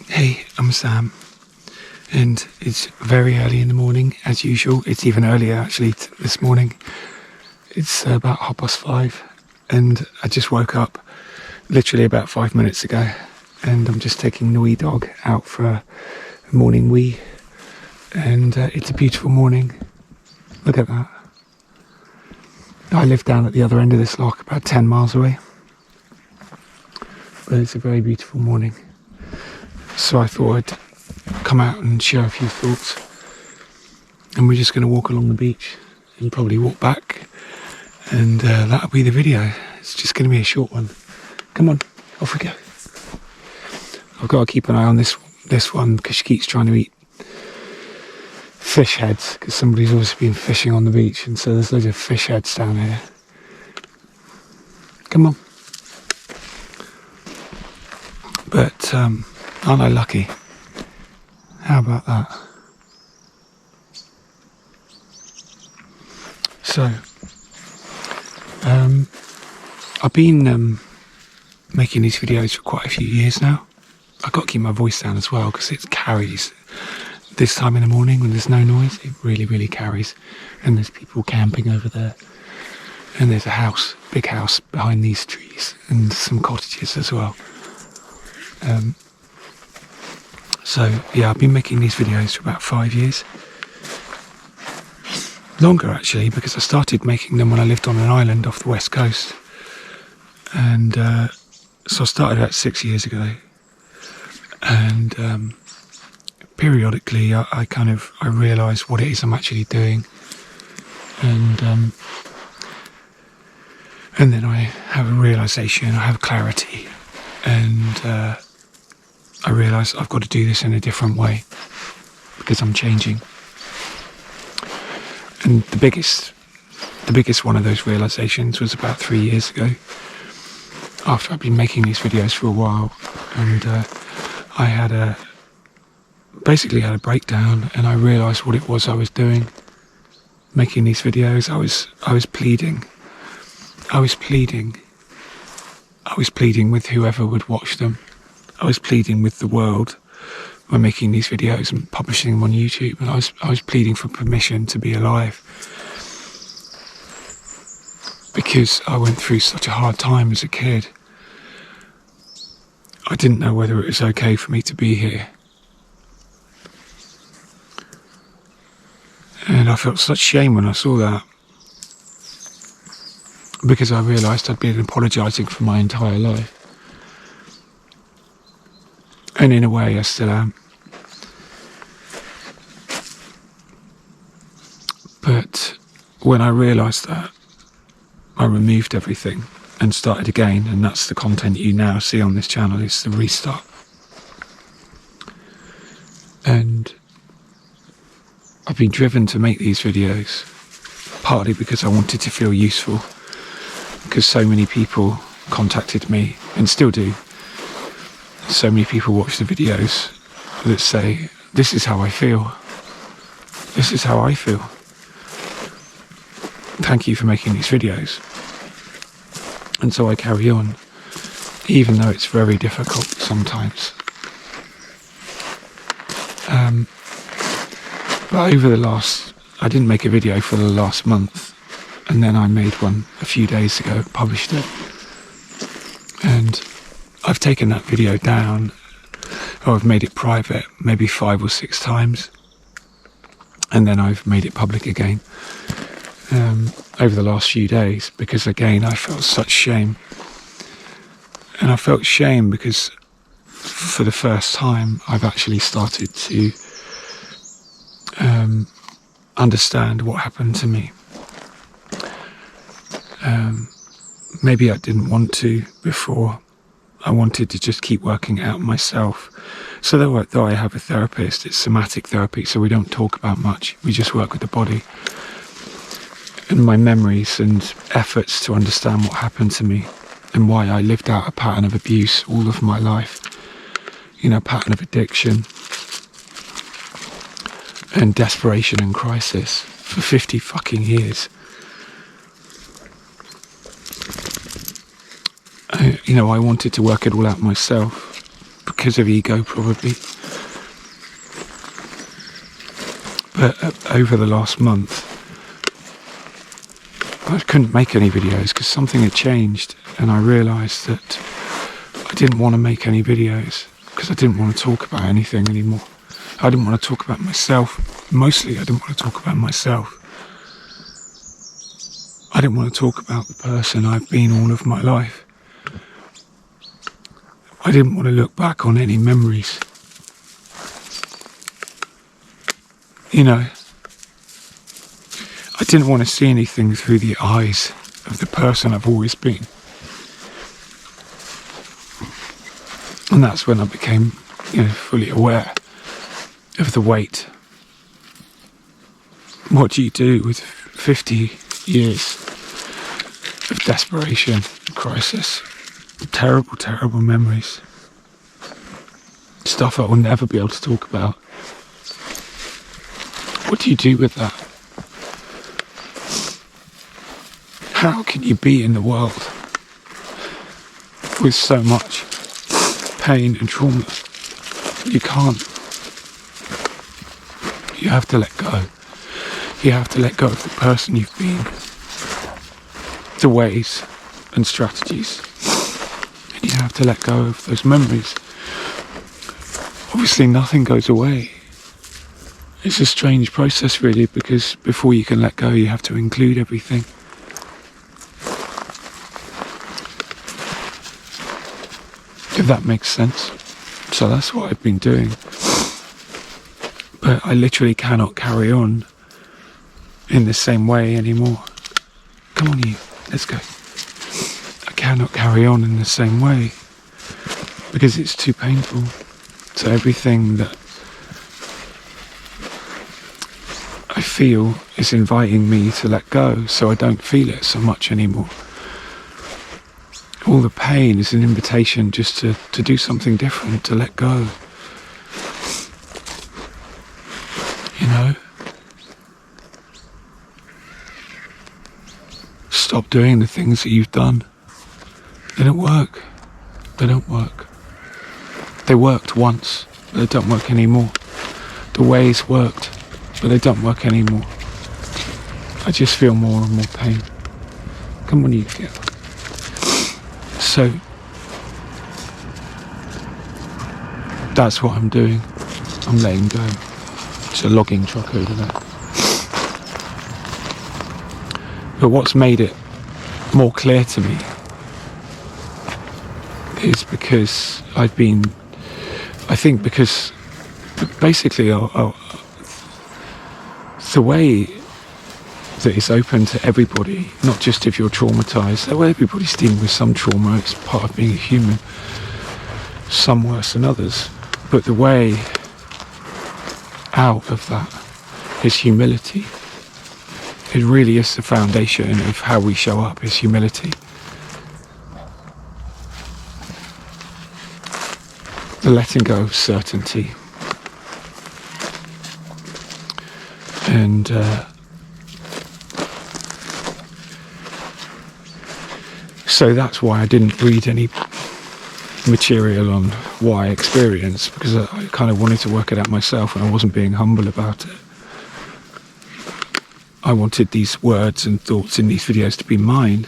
Hey, I'm Sam, and it's very early in the morning, as usual. It's even earlier, actually, this morning. It's about 5:30, and I just woke up literally about 5 minutes ago, and I'm just taking the wee dog out for a morning wee, and it's a beautiful morning. Look at that. I live down at the other end of this loch, about 10 miles away, but it's a very beautiful morning. So I thought I'd come out and share a few thoughts. And we're just going to walk along the beach and probably walk back. And that'll be the video. It's just going to be a short one. Come on, off we go. I've got to keep an eye on this one because she keeps trying to eat fish heads because somebody's obviously been fishing on the beach. And so there's loads of fish heads down here. Come on. But aren't I lucky? How about that? So, I've been making these videos for quite a few years now. I've got to keep my voice down as well because it carries. This time in the morning when there's no noise, it really, really carries. And there's people camping over there. And there's a house, big house behind these trees and some cottages as well. So yeah, I've been making these videos for about 5 years. Longer actually, because I started making them when I lived on an island off the west coast. And so I started about 6 years ago. And periodically I realise what it is I'm actually doing. And then I have a realisation, I have clarity. And I realise I've got to do this in a different way because I'm changing. And the biggest one of those realisations was about 3 years ago, after I'd been making these videos for a while, and I basically had a breakdown, and I realised what it was I was doing, making these videos. I was pleading with whoever would watch them. I was pleading with the world by making these videos and publishing them on YouTube, and I was pleading for permission to be alive because I went through such a hard time as a kid. I didn't know whether it was okay for me to be here, and I felt such shame when I saw that because I realised I'd been apologising for my entire life. And in a way, I still am. But when I realised that, I removed everything and started again. And that's the content you now see on this channel, is the restart. And I've been driven to make these videos, partly because I wanted to feel useful, because so many people contacted me, and still do. So many people watch the videos that say, this is how I feel. This is how I feel. Thank you for making these videos. And so I carry on, even though it's very difficult sometimes. But over I didn't make a video for the last month, and then I made one a few days ago, published it. And I've taken that video down, or I've made it private maybe 5 or 6 times, and then I've made it public again over the last few days, because again I felt such shame. And I felt shame because for the first time I've actually started to understand what happened to me. Maybe I didn't want to before. I wanted to just keep working it out myself. So though I have a therapist, it's somatic therapy, so we don't talk about much. We just work with the body. And my memories and efforts to understand what happened to me and why I lived out a pattern of abuse all of my life. You know, a pattern of addiction and desperation and crisis for 50 fucking years. I wanted to work it all out myself because of ego probably. But over the last month, I couldn't make any videos because something had changed, and I realised that I didn't want to make any videos because I didn't want to talk about anything anymore. I didn't want to talk about myself. Mostly I didn't want to talk about myself. I didn't want to talk about the person I've been all of my life. I didn't want to look back on any memories. You know, I didn't want to see anything through the eyes of the person I've always been. And that's when I became, fully aware of the weight. What do you do with 50 years of desperation, crisis, terrible, terrible memories, stuff I will never be able to talk about? What do you do with that? How can you be in the world with so much pain and trauma? You can't. You have to let go. You have to let go of the person you've been, the ways and strategies, and you have to let go of those memories. Obviously nothing goes away. It's a strange process really, because before you can let go you have to include everything. If that makes sense. So that's what I've been doing. But I literally cannot carry on in the same way anymore. Come on you, let's go. I cannot carry on in the same way because it's too painful. So everything that I feel is inviting me to let go, so I don't feel it so much anymore. All the pain is an invitation just to do something different, to let go. Stop doing the things that you've done. They don't work. They don't work. They worked once, but they don't work anymore. The ways worked, but they don't work anymore. I just feel more and more pain. Come on, you get. So that's what I'm doing. I'm letting go. It's a logging truck over there. But what's made it more clear to me is because because basically the way that it's open to everybody, not just if you're traumatised, well, everybody's dealing with some trauma, it's part of being a human, some worse than others, but the way out of that is humility. It really is the foundation of how we show up, is humility. The letting go of certainty. And so that's why I didn't read any material on why experience, because I kind of wanted to work it out myself and I wasn't being humble about it. I wanted these words and thoughts in these videos to be mine.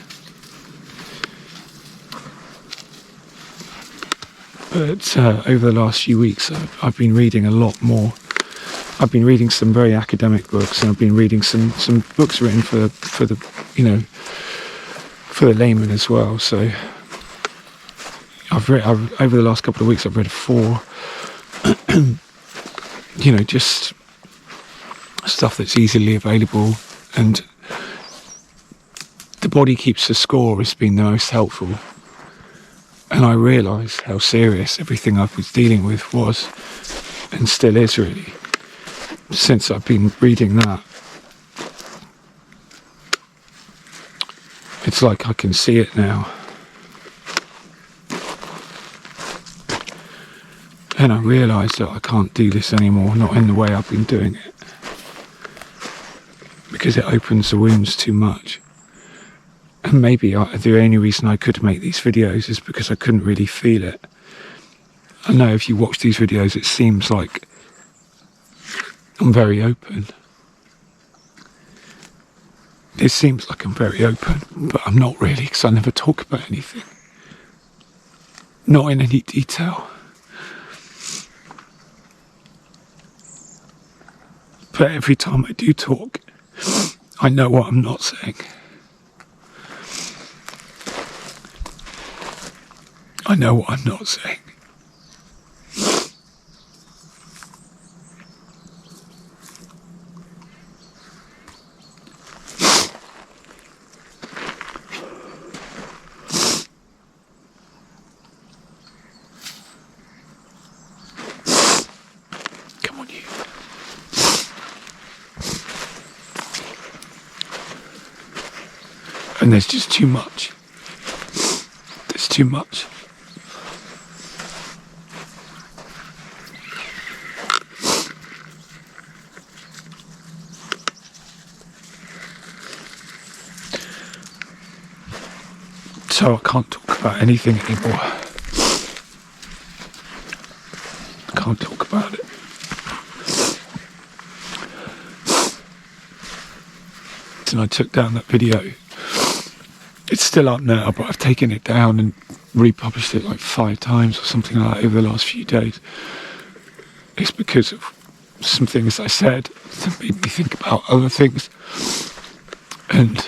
But over the last few weeks I've been reading a lot more. I've been reading some very academic books, and I've been reading some books written for the for the layman as well. So over the last couple of weeks I've read 4 just stuff that's easily available, and The Body Keeps the Score has been the most helpful, and I realised how serious everything I was dealing with was, and still is really, since I've been reading that. It's like I can see it now. And I realise that I can't do this anymore, not in the way I've been doing it, because it opens the wounds too much. And maybe the only reason I could make these videos is because I couldn't really feel it. I know if you watch these videos, it seems like I'm very open. It seems like I'm very open, but I'm not really, because I never talk about anything. Not in any detail. But every time I do talk, I know what I'm not saying. I know what I'm not saying. Come on, you. And there's just too much. There's too much. So I can't talk about anything anymore. I can't talk about it. And I took down that video. It's still up now, but I've taken it down and republished it like 5 times or something like that over the last few days. It's because of some things I said that made me think about other things. And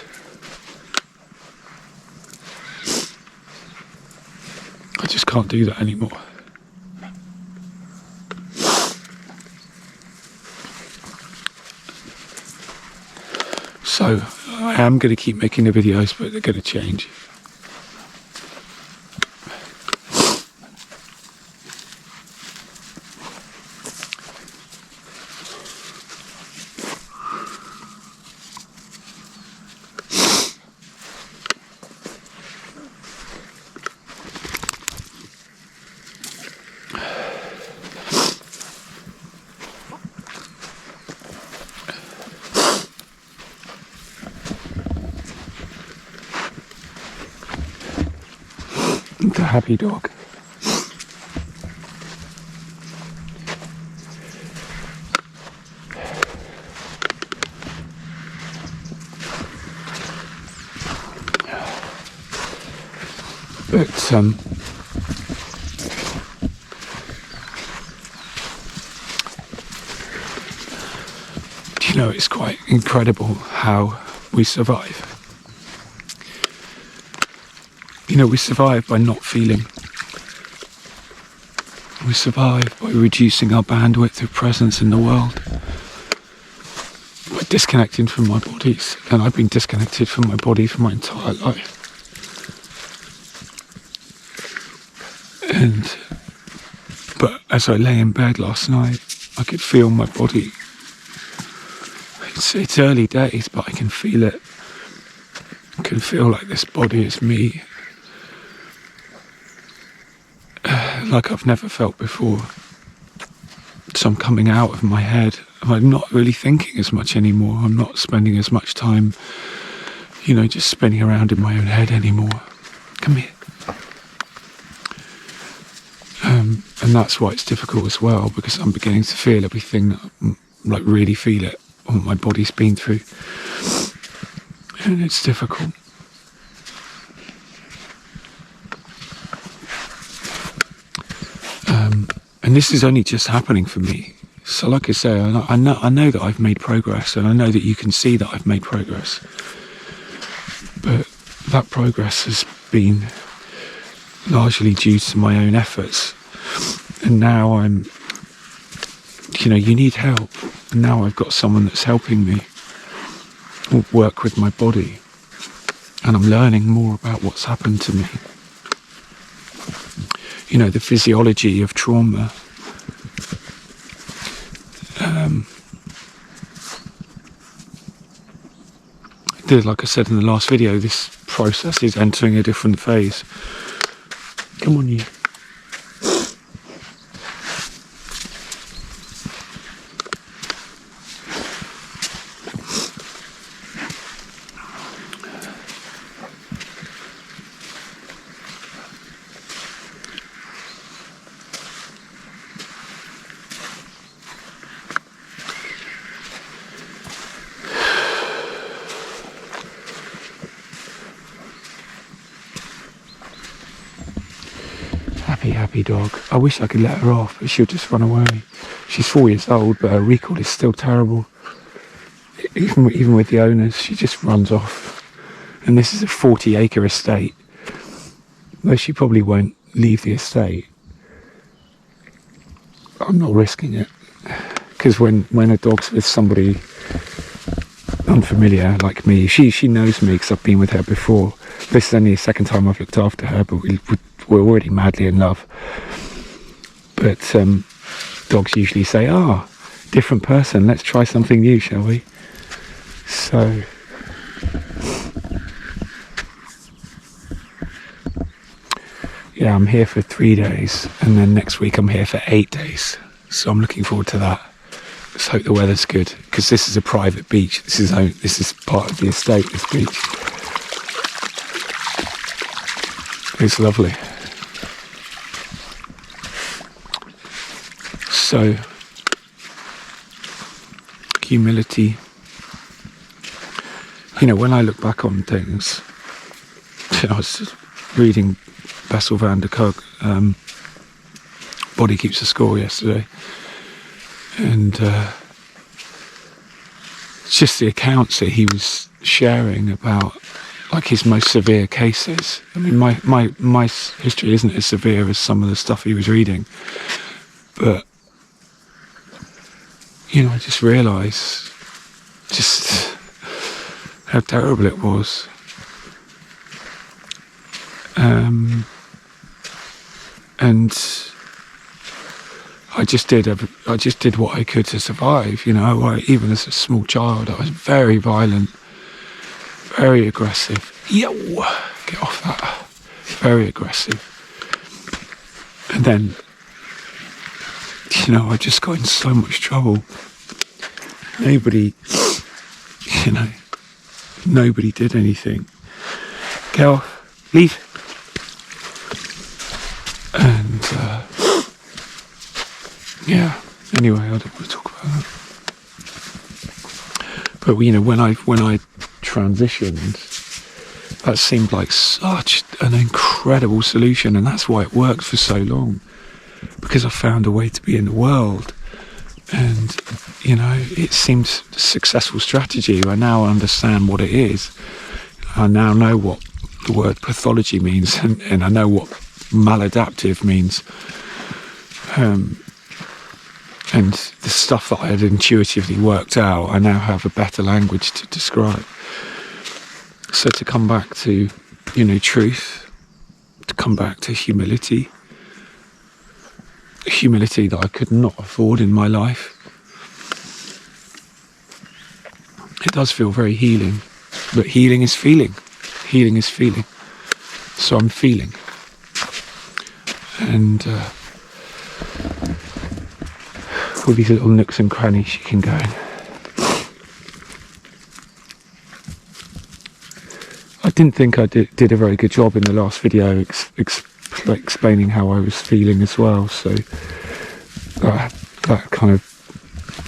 I just can't do that anymore. So I am going to keep making the videos, but they're going to change. The happy dog. But you know, it's quite incredible how we survive. You know, we survive by not feeling. We survive by reducing our bandwidth of presence in the world. By disconnecting from my bodies. And I've been disconnected from my body for my entire life. But as I lay in bed last night, I could feel my body. It's early days, but I can feel it. I can feel like this body is me. Like I've never felt before. So I'm coming out of my head. I'm not really thinking as much anymore. I'm not spending as much time, you know, just spinning around in my own head anymore. Come here. And that's why it's difficult as well, because I'm beginning to feel everything, like really feel it, what my body's been through. And it's difficult. And this is only just happening for me. So like I say, I know that I've made progress, and I know that you can see that I've made progress. But that progress has been largely due to my own efforts. And now I'm, you know, you need help. And now I've got someone that's helping me work with my body. And I'm learning more about what's happened to me. You know, the physiology of trauma. Like I said in the last video, this process is entering a different phase. Come on, you. happy dog. I wish I could let her off, but she'll just run away. She's 4 years old, but her recall is still terrible. Even with the owners, she just runs off. And this is a 40-acre estate, though she probably won't leave the estate. I'm not risking it, because when a dog's with somebody unfamiliar like me, she knows me because I've been with her before. This is only the second time I've looked after her, but we're already madly in love. But dogs usually say, different person, let's try something new, shall we? So yeah, I'm here for 3 days, and then next week I'm here for 8 days. So I'm looking forward to that. Let's hope the weather's good, because this is a private beach. This is part of the estate, this beach. It's lovely. So, humility. When I look back on things, I was just reading Bessel van der Kolk, Body Keeps the Score yesterday, and it's just the accounts that he was sharing about, like, his most severe cases. I mean, my history isn't as severe as some of the stuff he was reading, but I just realised just how terrible it was. And I just did what I could to survive. Even as a small child, I was very violent, very aggressive. Yo, get off that. Very aggressive. And then, I just got in so much trouble. Nobody did anything. Get off. Leave. And, anyway, I don't want to talk about that. But, when I transitioned, that seemed like such an incredible solution, and that's why it worked for so long, because I found a way to be in the world, and it seemed a successful strategy. I now understand what it is. I now know what the word pathology means, and I know what maladaptive means, and the stuff that I had intuitively worked out, I now have a better language to describe. So to come back to truth, to come back to humility that I could not afford in my life, it does feel very healing. But healing is feeling. So I'm feeling. And all these little nooks and crannies you can go in. I didn't think I did a very good job in the last video explaining how I was feeling as well. So that kind of,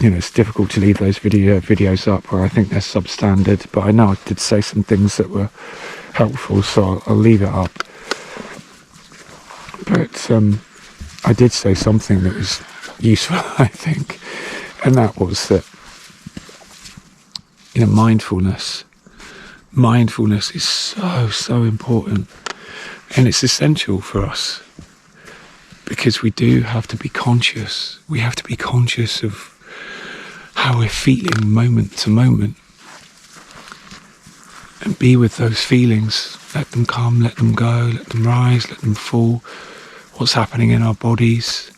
it's difficult to leave those videos up where I think they're substandard. But I know I did say some things that were helpful, so I'll leave it up. But I did say something that was useful, I think, and that was that mindfulness is so important, and it's essential for us, because we do have to be conscious. We have to be conscious of how we're feeling moment to moment, and be with those feelings. Let them come, let them go, let them rise, let them fall. What's happening in our bodies?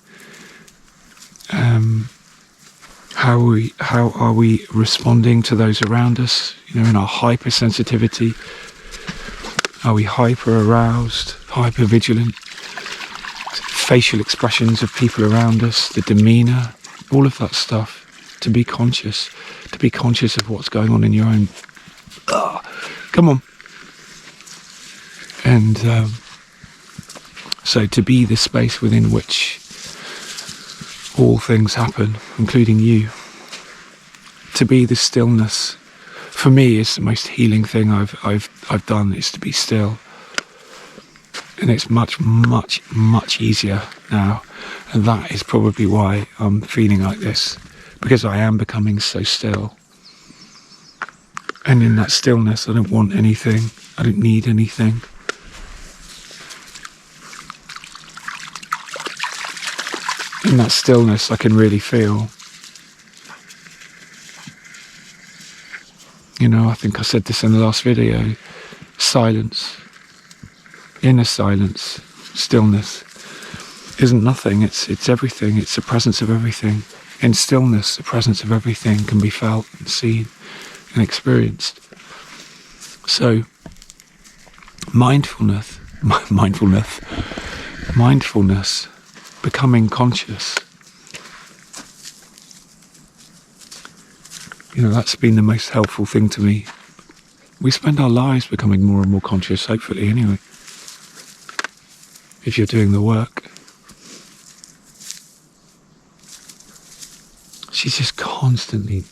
How are we responding to those around us? In our hypersensitivity, are we hyper aroused, hyper vigilant? Facial expressions of people around us, the demeanour, all of that stuff. To be conscious of what's going on in your own. Come on. And so to be the space within which all things happen, including you. To be the stillness, for me, is the most healing thing I've done, is to be still. And it's much, much, much easier now. And that is probably why I'm feeling like this, because I am becoming so still. And in that stillness, I don't want anything. I don't need anything. In that stillness, I can really feel. You know, I think I said this in the last video. Silence. Inner silence. Stillness. Isn't nothing. It's everything. It's the presence of everything. In stillness, the presence of everything can be felt and seen and experienced. So, mindfulness, becoming conscious. You know, that's been the most helpful thing to me. We spend our lives becoming more and more conscious, hopefully, anyway. If you're doing the work. She's just constantly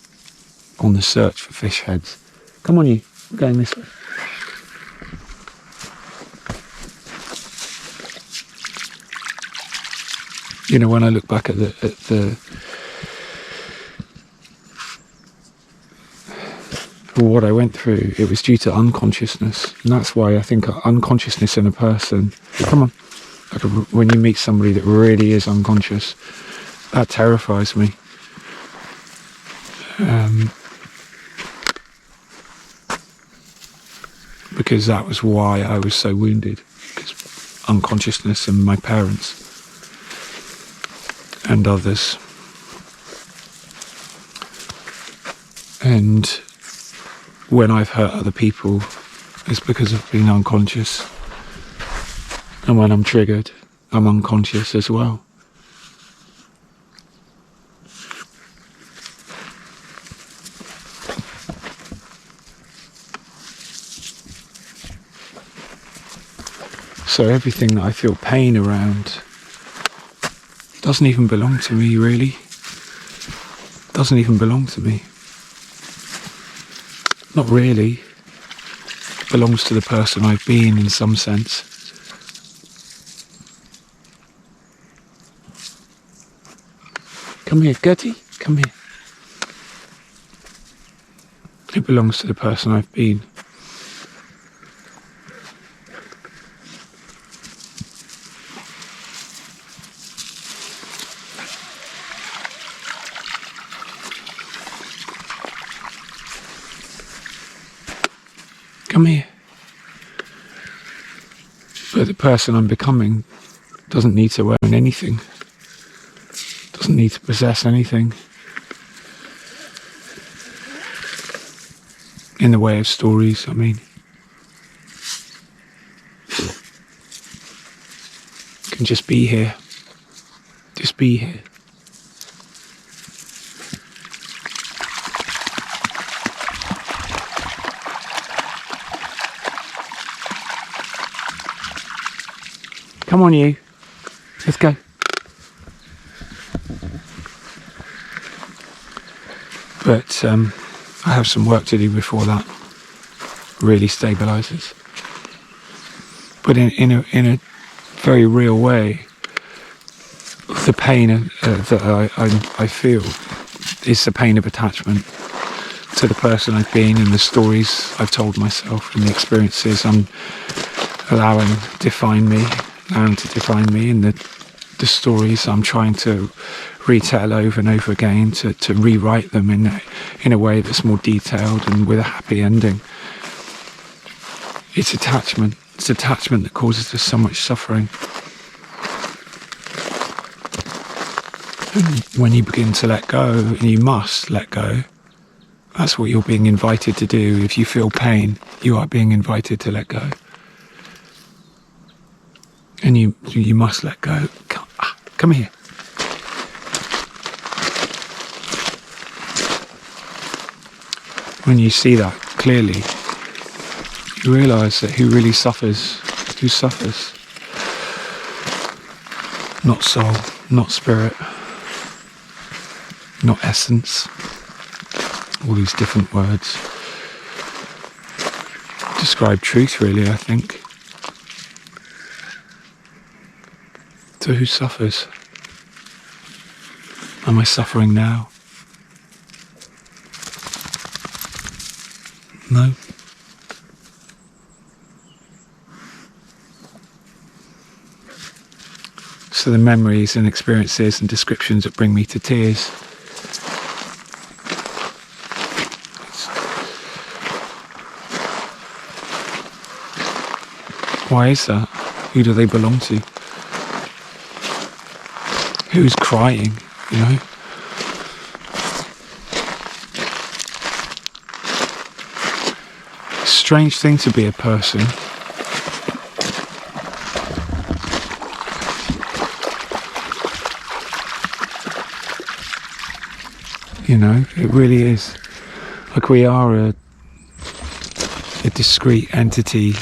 on the search for fish heads. Come on, you. We're going this way. You know, when I look back at what I went through, it was due to unconsciousness. And that's why I think unconsciousness in a person, come on, like when you meet somebody that really is unconscious, that terrifies me. Because that was why I was so wounded, because unconsciousness and my parents and others. And when I've hurt other people, it's because I've been unconscious. And when I'm triggered, I'm unconscious as well. So everything that I feel pain around doesn't even belong to me, really. Doesn't even belong to me. Not really. It belongs to the person I've been in some sense. Come here, Gertie. Come here. It belongs to the person I've been. Come here. But the person I'm becoming doesn't need to own anything. Doesn't need to possess anything. In the way of stories, I mean. Can just be here. Just be here. Come on, you. Let's go. But I have some work to do before that really stabilises. But in a very real way, the pain that I feel is the pain of attachment to the person I've been and the stories I've told myself and the experiences I'm allowing to define me and the stories I'm trying to retell over and over again to rewrite them in a way that's more detailed and with a happy ending. It's attachment. It's attachment that causes us so much suffering. And when you begin to let go, and you must let go, that's what you're being invited to do. If you feel pain, you are being invited to let go. And you must let go. Come here. When you see that clearly, you realise that who really suffers, who suffers. Not soul, not spirit, not essence. All these different words describe truth, really, I think. So who suffers? Am I suffering now? No. So the memories and experiences and descriptions that bring me to tears, why is that? Who do they belong to? Who's crying, you know? Strange thing to be a person. You know, it really is. Like we are a discrete entity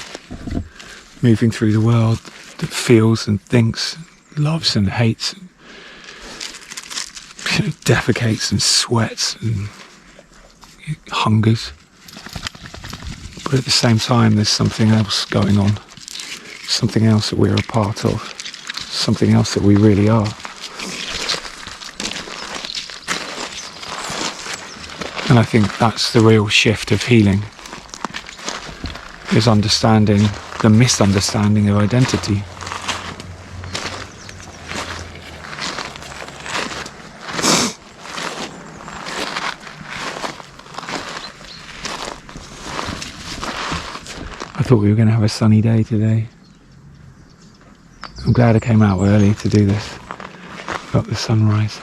moving through the world that feels and thinks, loves and hates, defecates and sweats and hungers. But at the same time, there's something else going on, something else that we're a part of, something else that we really are. And I think that's the real shift of healing, is understanding the misunderstanding of identity. I thought we were going to have a sunny day today. I'm glad I came out early to do this. Got the sunrise.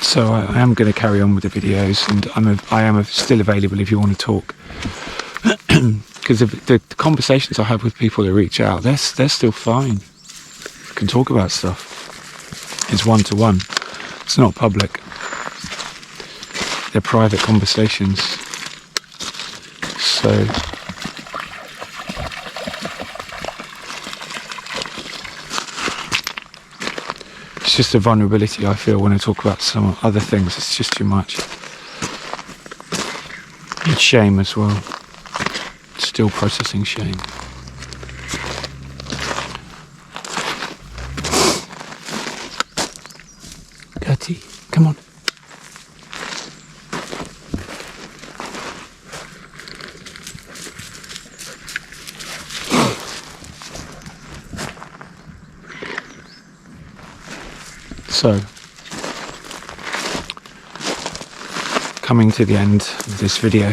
So I am going to carry on with the videos, and I am still available if you want to talk. Because the conversations I have with people that reach out, they're still fine. I can talk about stuff. It's one-to-one. It's not public. They're private conversations. So it's just a vulnerability I feel when I talk about some other things. It's just too much. And shame as well. Still processing shame. Gertie, come on. So, coming to the end of this video,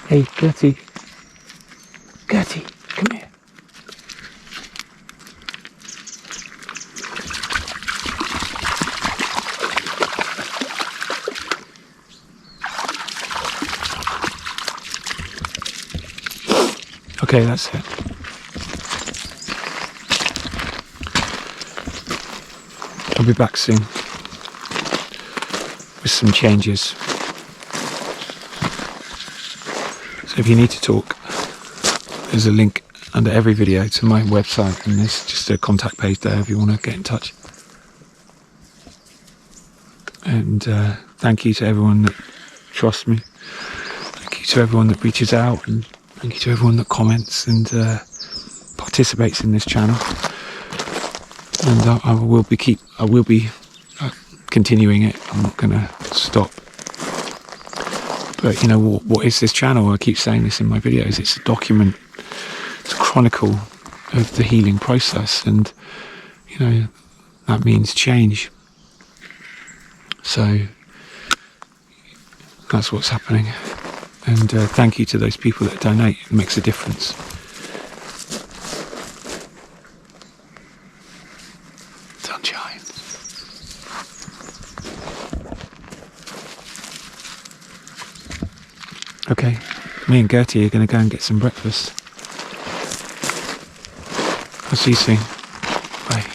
hey, Gertie. Gertie, come here. Okay, that's it. I'll be back soon with some changes. So if you need to talk, there's a link under every video to my website, and there's just a contact page there if you want to get in touch. And thank you to everyone that trusts me. Thank you to everyone that reaches out, and thank you to everyone that comments and participates in this channel. And I will be continuing it. I'm not going to stop. But you know, what is this channel? I keep saying this in my videos. It's a document, it's a chronicle of the healing process, and you know, that means change. So That's what's happening. And thank you to those people that donate. It makes a difference. Sunshine. Okay, me and Gertie are going to go and get some breakfast. I'll see you soon. Bye.